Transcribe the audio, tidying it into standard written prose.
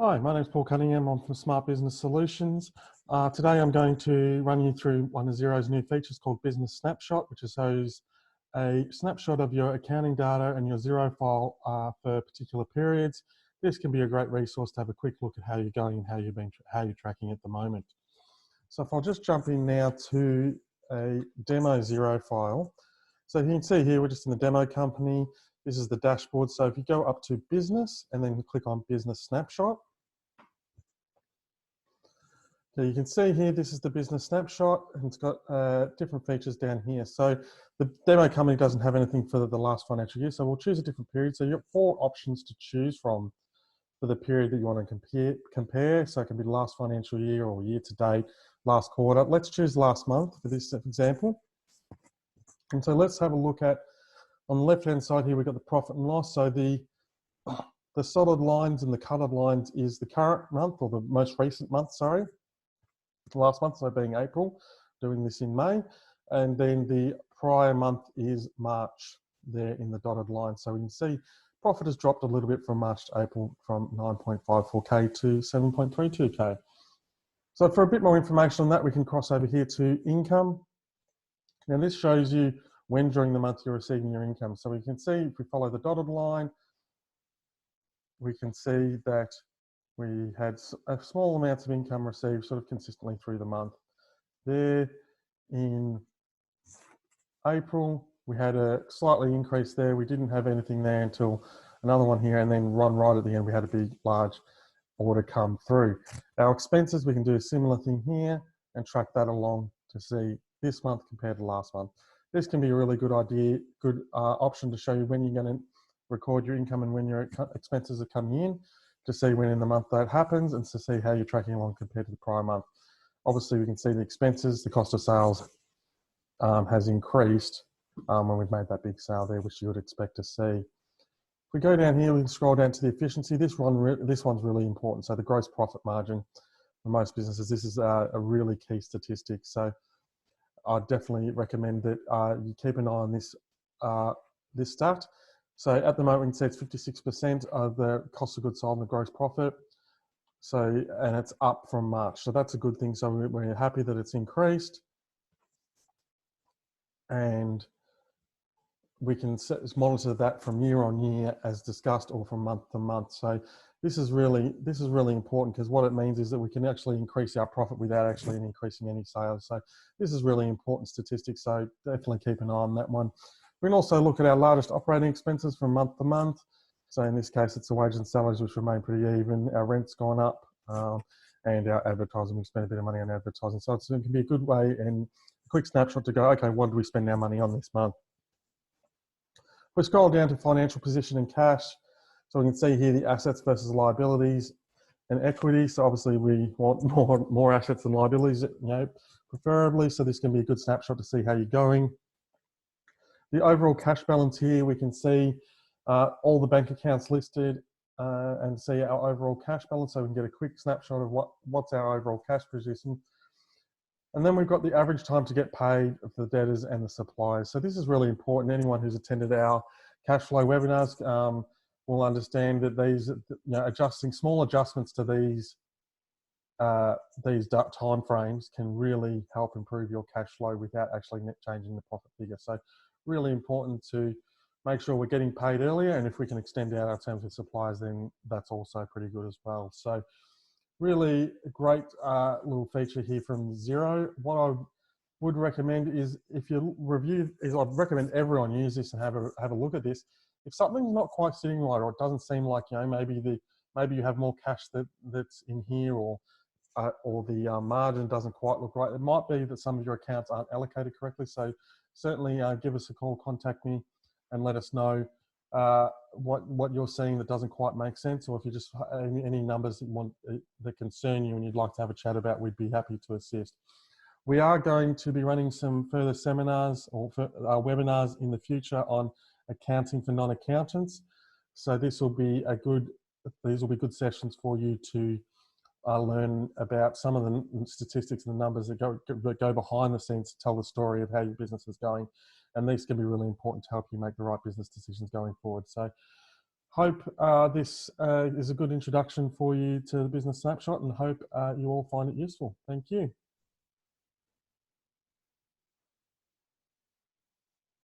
Hi, my name is Paul Cunningham. I'm from Smart Business Solutions. Today I'm going to run you through one of Xero's new features called Business Snapshot, which shows a snapshot of your accounting data and your Xero file for particular periods. This can be a great resource to have a quick look at how you're going and how you're tracking at the moment. So if I'll just jump in now to a demo Xero file. So you can see here we're just in the demo company. This is the dashboard. So if you go up to Business and then click on Business Snapshot. So you can see here, this is the Business Snapshot, and it's got different features down here. So the demo company doesn't have anything for the last financial year, so we'll choose a different period. So you've got 4 options to choose from for the period that you want to compare. So it can be last financial year or year to date, last quarter. Let's choose last month for this example. And so let's have a look at, on the left-hand side here, we've got the profit and loss. So the solid lines and the colored lines is the current month, or the most recent month, sorry. Last month, so being April, doing this in May, and then the prior month is March there in the dotted line. So we can see profit has dropped a little bit from March to April, from 9.54k to 7.32k. So for a bit more information on that, we can cross over here to income. Now this shows you when during the month you're receiving your income. So we can see, if we follow the dotted line, we can see that we had a small amounts of income received sort of consistently through the month. There in April, we had a slightly increase there. We didn't have anything there until another one here, and then right at the end, we had a big, large order come through. Our expenses, we can do a similar thing here and track that along to see this month compared to last month. This can be a really good option to show you when you're going to record your income and when your expenses are coming in, to see when in the month that happens and to see how you're tracking along compared to the prior month. Obviously, we can see the expenses, the cost of sales has increased when we've made that big sale there, which you would expect to see. If we go down here, we can scroll down to the efficiency. This one's really important. So the gross profit margin for most businesses, this is a really key statistic. So I definitely recommend that you keep an eye on this stat. So at the moment, we can see it's 56% of the cost of goods sold and the gross profit. So, and it's up from March. So that's a good thing. So we're happy that it's increased. And we can monitor that from year on year as discussed, or from month to month. So this is really important, because what it means is that we can actually increase our profit without actually increasing any sales. So this is really important statistics. So definitely keep an eye on that one. We can also look at our largest operating expenses from month to month. So in this case, it's the wages and salaries, which remain pretty even. Our rent's gone up, and our advertising, we spend a bit of money on advertising. So it can be a good way and a quick snapshot to go, okay, what do we spend our money on this month? We scroll down to financial position and cash. So we can see here the assets versus liabilities and equity. So obviously we want more assets than liabilities, preferably. So this can be a good snapshot to see how you're going. The overall cash balance here, we can see all the bank accounts listed and see our overall cash balance. So we can get a quick snapshot of what's our overall cash position. And then we've got the average time to get paid for the debtors and the suppliers. So this is really important. Anyone who's attended our cash flow webinars will understand that these, small adjustments to these time frames can really help improve your cash flow without actually changing the profit figure. So really important to make sure we're getting paid earlier, and if we can extend out our terms with suppliers, then that's also pretty good as well. So really a great little feature here from Xero. What I would recommend is, I'd recommend everyone use this and have a look at this. If something's not quite sitting right, or it doesn't seem like, maybe you have more cash that's in here, or the margin doesn't quite look right, it might be that some of your accounts aren't allocated correctly. So certainly give us a call, contact me, and let us know what you're seeing that doesn't quite make sense, or if you just any numbers that concern you and you'd like to have a chat about, we'd be happy to assist. We are going to be running some further seminars or webinars in the future on accounting for non-accountants. So these will be good sessions for you to learn about some of the statistics and the numbers that go behind the scenes to tell the story of how your business is going. And these can be really important to help you make the right business decisions going forward. So Hope this is a good introduction for you to the Business Snapshot, and hope you all find it useful. Thank you.